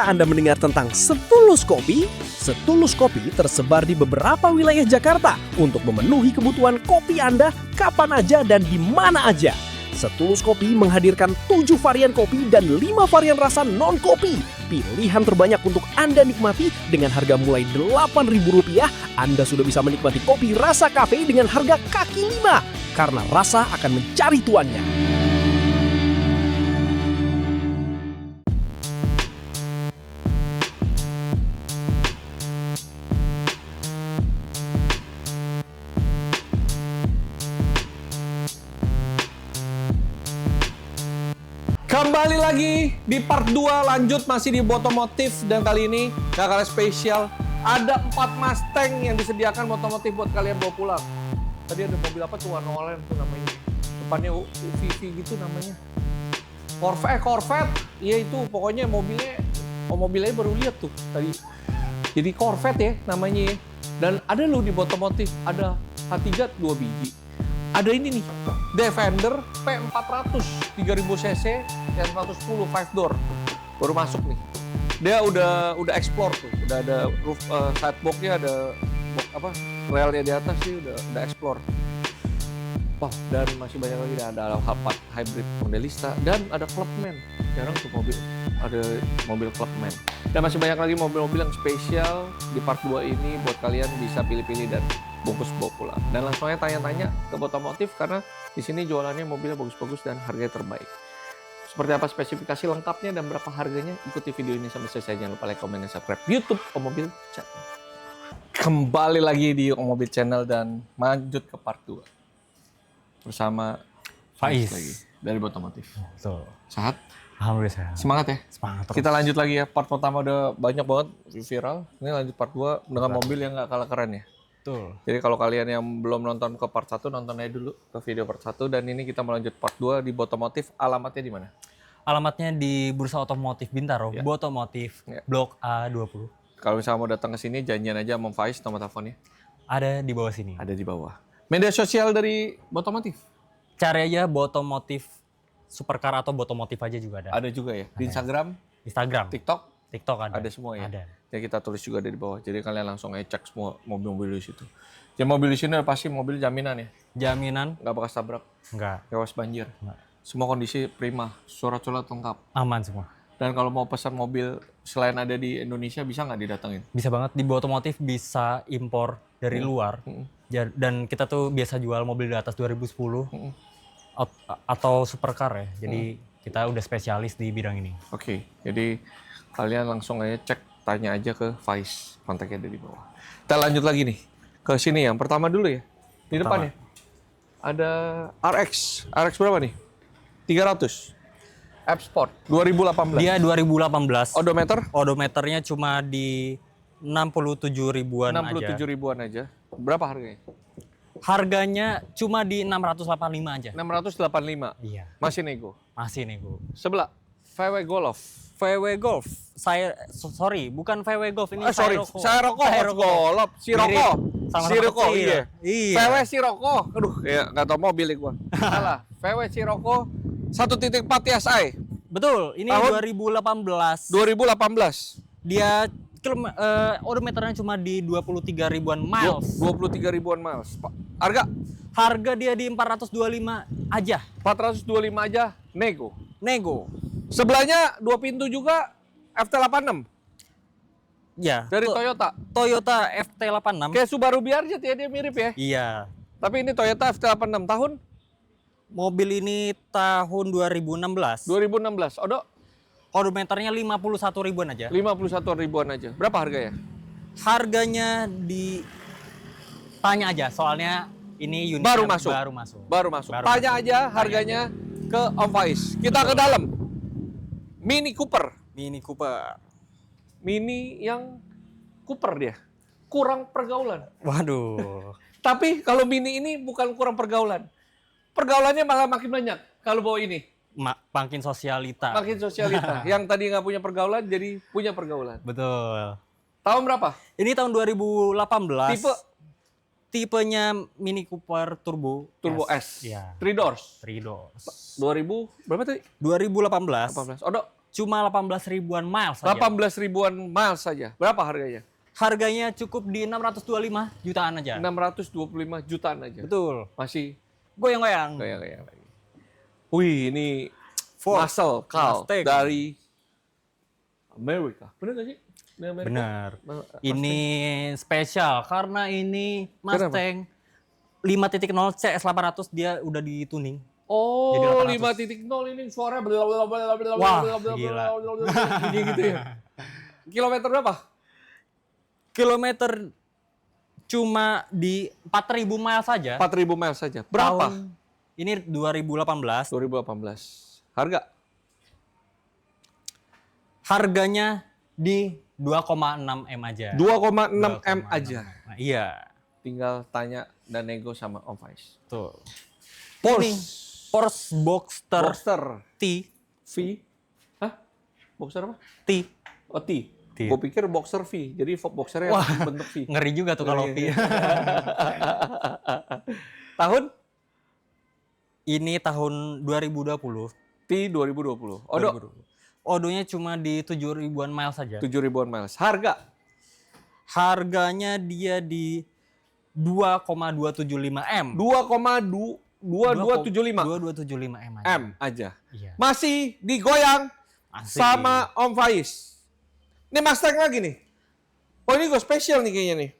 Pernahkah Anda mendengar tentang Setulus Kopi? Setulus Kopi tersebar di beberapa wilayah Jakarta untuk memenuhi kebutuhan kopi Anda kapan aja dan di mana aja. Setulus Kopi menghadirkan 7 varian kopi dan 5 varian rasa non-kopi. Pilihan terbanyak untuk Anda nikmati dengan harga mulai Rp8.000. Anda sudah bisa menikmati kopi rasa kafe dengan harga kaki 5. Karena rasa akan mencari tuannya. Kembali lagi di part 2, lanjut masih di Botomotif, dan kali ini gak kalah spesial. Ada 4 Mustang yang disediakan Botomotif buat kalian bawa pulang. Tadi ada mobil apa tuh, warna oranye tuh namanya. Depannya UVV gitu namanya. Corvette. Iya itu, pokoknya mobilnya baru lihat tuh tadi. Jadi Corvette ya namanya ya. Dan ada loh di Botomotif, ada H3 2 biji. Ada ini nih, Defender P400 3000 cc yang 110 5 door. Baru masuk nih. Dia udah explore tuh. Udah ada roof sidebox-nya, ada relnya di atas sih udah explore. Wow, dan masih banyak lagi, ada Alphard Hybrid Modelista dan ada Clubman. Jarang tuh ada mobil Clubman. Dan masih banyak lagi mobil-mobil yang spesial di part 2 ini buat kalian bisa pilih-pilih dan bungkus bawa pulang. Dan langsung aja tanya-tanya ke Botomotif karena di sini jualannya mobilnya bagus-bagus dan harganya terbaik. Seperti apa spesifikasi lengkapnya dan berapa harganya? Ikuti video ini sampai selesai. Jangan lupa like, komen, dan subscribe YouTube Omobil Channel. Kembali lagi di Omobil Channel dan lanjut ke part 2 bersama Faiz lagi dari Botomotif. Tuh. Sehat? Alhamdulillah sehat. Semangat ya? Semangat terus. Kita lanjut lagi ya. Part pertama udah banyak banget viral. Ini lanjut part 2 dengan mobil yang gak kalah keren ya. Betul. Jadi kalau kalian yang belum nonton ke part 1, nonton aja dulu ke video part 1. Dan ini kita melanjut part 2 di Botomotif. Alamatnya di mana? Alamatnya di Bursa Otomotif Bintaro, Ya. Botomotif, Ya. Blok A20. Kalau misalnya mau datang ke sini, janjian aja sama Faiz, nomor teleponnya Ada di bawah sini. ada di bawah. Media sosial dari Botomotif? Cari aja Botomotif Supercar atau Botomotif aja juga ada. Ada juga ya? Di Instagram, Instagram, TikTok, TikTok ada. ada semua ya? Ada. Ya kita tulis juga ada di bawah. Jadi kalian langsung aja cek semua mobil-mobil di situ. Ya mobil di sini pasti mobil jaminan ya? Jaminan Nggak bekas tabrak, enggak, tewas banjir. enggak. Semua kondisi prima, surat-surat lengkap. Aman semua. Dan kalau mau pesan mobil selain ada di Indonesia, bisa nggak didatengin? Bisa banget, di Botomotif bisa impor dari luar. Dan kita tuh biasa jual mobil di atas 2010 atau supercar ya. Jadi kita udah spesialis di bidang ini. Oke, jadi kalian langsung aja cek, tanya aja ke Faiz, kontaknya ada di bawah. Kita lanjut lagi nih, ke sini yang pertama dulu ya. Di depan ya, ada RX berapa nih? 300. F Sport 2018. Dia 2018. Odometer Odometernya cuma di 67 ribuan 67 aja. ribuan aja. Berapa harganya? Harganya cuma di 685 aja. 685. Iya, Masih nego. masih nih Bu. Sebelah VW Golf. VW Golf. Sorry, bukan VW Golf ini. Sirocco, Golf, Sirocco. Mirip. Sama-sama Sirocco, kecil. iya. Iya. VW Sirocco. Aduh, ya nggak tau mobil nih gua. Salah. VW Sirocco 1.4 TSI. Betul, ini Tahun 2018. 2018. Dia odometernya cuma di 23 ribuan miles. 23 ribuan miles. Harga Harga dia di 425 aja. 425 aja nego. Nego. Sebelahnya 2 pintu juga FT86 Ya. dari Toyota. Toyota FT86. Kayak Subaru Biarjet ya, dia mirip ya. Iya. Tapi ini Toyota FT86 tahun Mobil ini tahun 2016. 2016. Odometernya 51 ribuan aja. 51 ribuan aja. Berapa harganya? Harganya tanya aja, soalnya ini unit Baru masuk. Baru masuk. Tanya aja harganya ke Om Faiz. Kita ke dalam. Mini Cooper. Mini Cooper. Mini yang Cooper dia. Kurang pergaulan. Waduh. Tapi kalau Mini ini bukan kurang pergaulan. Pergaulannya malah makin banyak kalau bawa ini. Makin sosialita. Makin sosialita. Yang tadi nggak punya pergaulan jadi punya pergaulan. Betul. Tahun berapa? Ini tahun 2018. Tipe? Tipenya Mini Cooper Turbo. Turbo S. Iya. 3 doors. 3 doors. 2000 berapa tadi? 2018. 18. Odo, cuma 18 ribuan miles saja. 18 ribuan miles saja. Berapa harganya? Harganya cukup di 625 jutaan aja. 625 jutaan aja. Betul. Masih Goyang-goyang. goyang-goyang lagi. Wih, ini Ford muscle car Mustang. dari Amerika. Bener gak sih? Dari Amerika? Benar. Mustang. Ini spesial karena ini Kenapa? Mustang 5.0 CS800 dia udah dituning. Oh, Jadi 5.0 ini suaranya blablabla. Wah, gila. Bunyi gitu ya. Kilometer berapa? Kilometer cuma di 4.000 miles saja. 4.000 miles saja. Berapa? Ini 2018. 2018. Harga? Harganya di 2,6 M aja. 2,6 M aja. Nah, iya. Tinggal tanya dan nego sama Om Faiz. Tuh. Porsche. Ini Porsche Boxster Boxster T. V. Hah? Boxer apa? T. Oh, T. T. Gue pikir boxer V. Jadi boxernya Wah. bentuk V. Ngeri juga tuh kalau T. Tahun? Ini tahun 2020. T 2020. Odo. 2020. Odonya cuma di 7 ribuan miles saja. 7 ribuan miles. Harga? Harganya dia di 2,275 M. 2275 2275 M aja. M aja. Iya. Masih digoyang Masih. sama Om Faiz. Ini Mustang lagi nih. Oh, ini gue spesial nih kayaknya nih.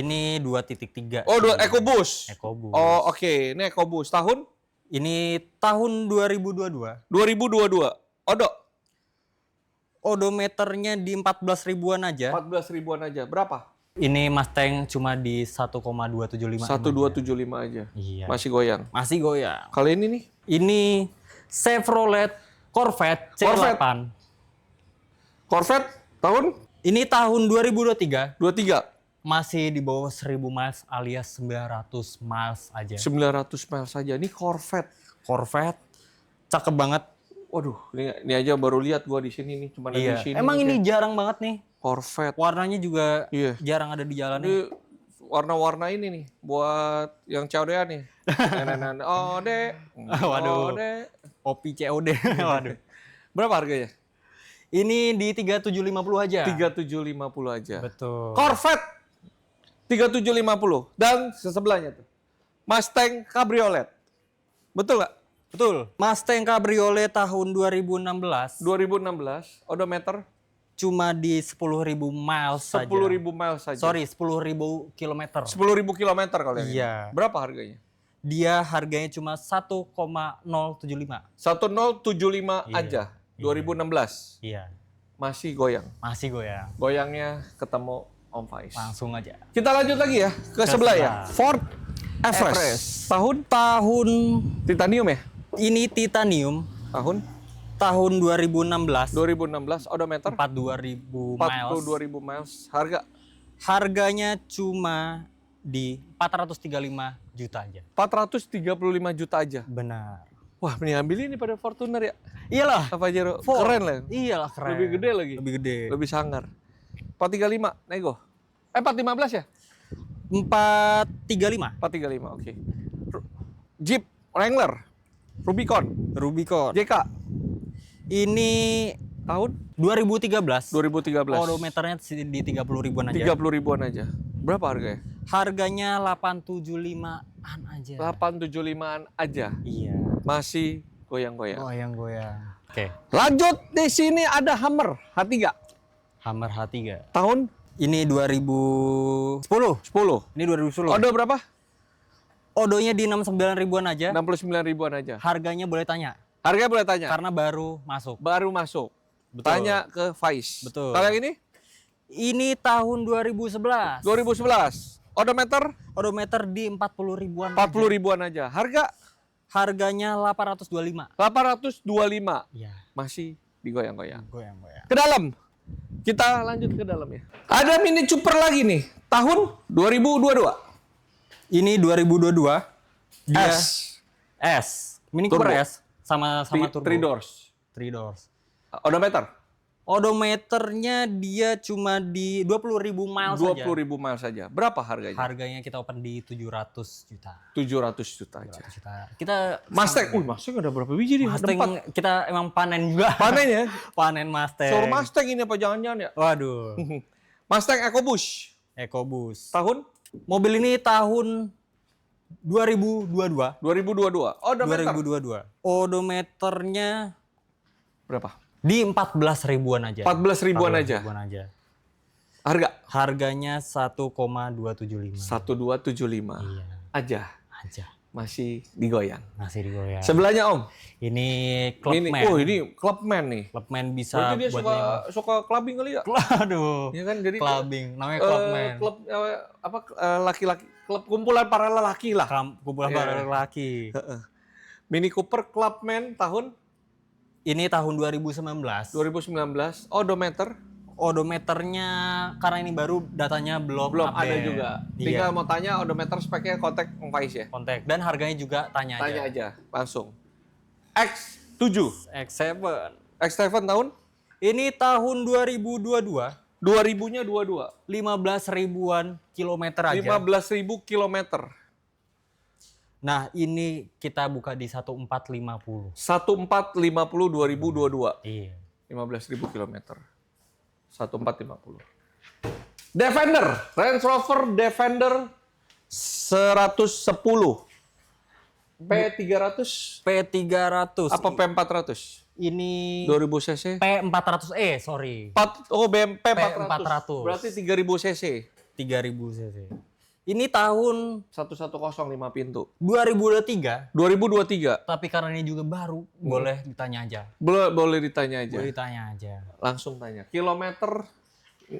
Ini 2.3. Oh, EcoBoost. EcoBoost. Oh, oke. Ini EcoBoost. Tahun? Ini tahun 2022. 2022. Odo? Odometernya di 14 ribuan aja. 14 ribuan aja. Berapa? Ini Mustang cuma di 1,275. 1275 aja. Iya. Masih goyang. Masih goyang. Kali ini nih. Ini Chevrolet Corvette C8. Corvette tahun Ini tahun 2023. 23. Masih di bawah 1000 miles alias 900 miles aja. 900 miles saja. Ini Corvette. Corvette cakep banget. Waduh, ini aja baru lihat gua di sini nih, cuma ada di sini. Emang nih, ini jarang banget nih. Corvette. Warnanya juga Iya. jarang ada di jalan nih. Ini warna-warna ini nih buat yang COD-an nih. Ode. Waduh. Ode. Kopi COD. Waduh. Berapa harganya? Ini di 3750 aja. 3750 aja. Betul. Corvette 3750 dan sebelahnya tuh Mustang Cabriolet. Betul nggak? Betul. Mustang Cabriolet tahun 2016 2016 odometer cuma di 10.000 miles saja. 10.000 miles saja. Sorry, 10.000 kilometer. 10.000 kilometer kalau yang Iya. ini. Berapa harganya? Dia harganya cuma 1,075. 1075 Iya. aja. 2016 Iya, masih goyang. masih goyang. Goyangnya ketemu Om Faiz. Langsung aja. Kita lanjut lagi ya ke sebelah ya. sebelah. Ford Everest. Everest. Tahun titanium ya? Ini titanium Tahun tahun 2016. 2016 odometer 42.000 miles. 42.000 miles. Harga Harganya cuma di 435 juta aja. 435 juta aja. Benar. Wah, mending ambil ini pada Fortuner ya. Iyalah. Apa aja Ford. keren lah. Iyalah keren. Lebih gede lagi. Lebih gede. Lebih sangar. 435 nego. 415 ya? 435. 435 oke. Jeep Wrangler Rubicon Rubicon. JK Ini tahun 2013. 2013. Odometernya di 30 ribuan aja. 30 ribuan aja. Berapa harganya? Harganya 875-an aja. 875-an aja. Iya. Masih goyang-goyang. Goyang-goyang. Oke. Lanjut di sini ada Hummer H3. Hummer H3. Tahun Ini 2010. 10. Ini 2010. Odo berapa? Odonya di 69 ribuan aja. 69 ribuan aja. Harganya boleh tanya. Harganya boleh tanya. Karena baru masuk. Baru masuk. Betul. Tanya ke Faiz. Betul. Kalau yang ini? Ini tahun 2011. 2011. Odometer Odometer di 40 ribuan. 40 ribuan aja. Harga Harganya 825. 825. Iya. Masih digoyang-goyang. Goyang-goyang. Ke dalam. Kita lanjut ke dalam ya. Ada Mini Cooper lagi nih. Tahun 2022. Ini 2022. Dia S. Mini Turbo. Cooper S sama turbo. 3 doors. 3 doors. Odometer Odometernya dia cuma di 20.000 miles saja. 20.000 miles saja. Berapa harganya? Harganya kita open di 700 juta. 700 juta aja. 700 juta. Kita Mustang, Mustang ada berapa biji nih? Ada Mustang 4. kita emang panen juga. Panen ya? Panen Mustang. Suruh Mustang ini apa jangan-jangan ya? Waduh. Mustang EcoBoost. EcoBoost. Tahun? Mobil ini tahun 2022. 2022. Odometer. 2022. Odometernya Berapa? di 14 ribuan aja. 14 ribuan 14 aja. ribuan aja. Harga? Harganya 1,275. 1275. Iya, Aja. aja. Masih digoyang. Masih digoyang. Sebelahnya Om. Ini Ini, Clubman. ini Clubman nih. Clubman bisa Berarti dia buat suka clubbing kali ya? Aduh. Iya kan, jadi Clubbing, namanya Clubman. klub laki-laki, klub kumpulan para lelaki lah. Kumpulan Iya. para lelaki. Mini Cooper Clubman tahun Ini tahun 2019. 2019. Odometer Odometernya karena ini baru datanya belum belum update. ada juga. Iya. Tinggal mau tanya odometer speknya kontak Vice ya. Kontak dan harganya juga tanya Tanya aja. aja langsung. X7. X7. X7 tahun Ini tahun 2022. 2000-nya 22. 15 ribuan kilometer aja. 15.000 kilometer. Nah, ini kita buka di 1450. 1450 2022. Iya. 15.000 kilometer. 1450. Defender, Range Rover Defender 110. P300 P300. apa P400? Ini 2000 cc. P400E, sorry. BMP 400. P400. Berarti 3000 cc. 3000 cc. Ini tahun 110 5 pintu. 2023, 2023. tapi karena ini juga baru, boleh ditanya aja. Boleh ditanya aja. Boleh ditanya aja. Langsung tanya. Kilometer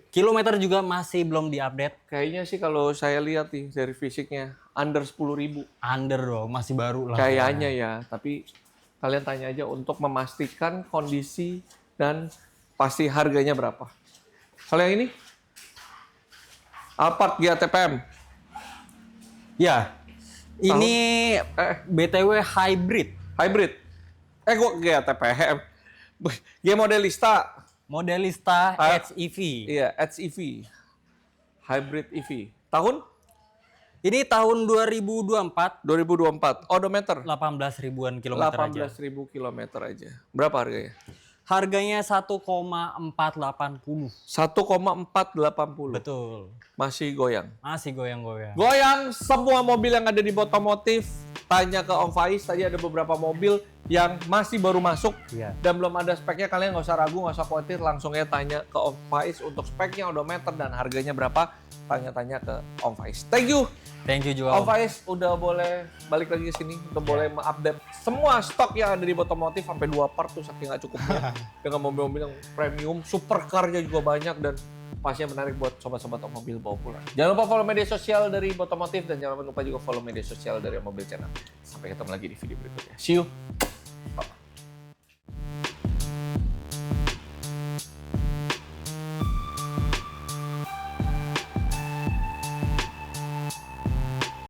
Kilometer juga masih belum diupdate. kayaknya sih kalau saya lihat nih dari fisiknya under 10.000. Under dong, masih baru lah. Kayaknya ya, tapi kalian tanya aja untuk memastikan kondisi dan pasti harganya berapa. Kalau yang ini Alphard GTPM Ya, ini BTW hybrid. hybrid. Kok GTPM? G Modelista. Modelista Ah. HEV. Iya, HEV. Hybrid EV. Tahun Ini tahun 2024, 2024. Odometer 18 ribuan kilometer aja. 18.000 kilometer aja. Berapa harganya? Harganya 1,480. 1,480. Betul. Masih goyang. Masih goyang-goyang. Goyang semua mobil yang ada di Botomotif. Tanya ke Om Faiz, tadi ada beberapa mobil yang masih baru masuk Iya. dan belum ada speknya. Kalian nggak usah ragu, nggak usah khawatir, langsung aja tanya ke Om Faiz untuk speknya, odometer, dan harganya berapa. Tanya-tanya ke Om Faiz. Thank you, Thank you juga. Om Faiz, udah boleh balik lagi ke sini, udah boleh mengupdate semua stok yang ada di Botomotif sampai 2 part tuh saking nggak cukupnya. Dengan mobil-mobil yang premium, supercar-nya juga banyak dan pastinya menarik buat sobat-sobat mobil bawa pulang. Jangan lupa follow media sosial dari Botomotif dan jangan lupa juga follow media sosial dari Mobil Channel. Sampai ketemu lagi di video berikutnya. See you. Bye.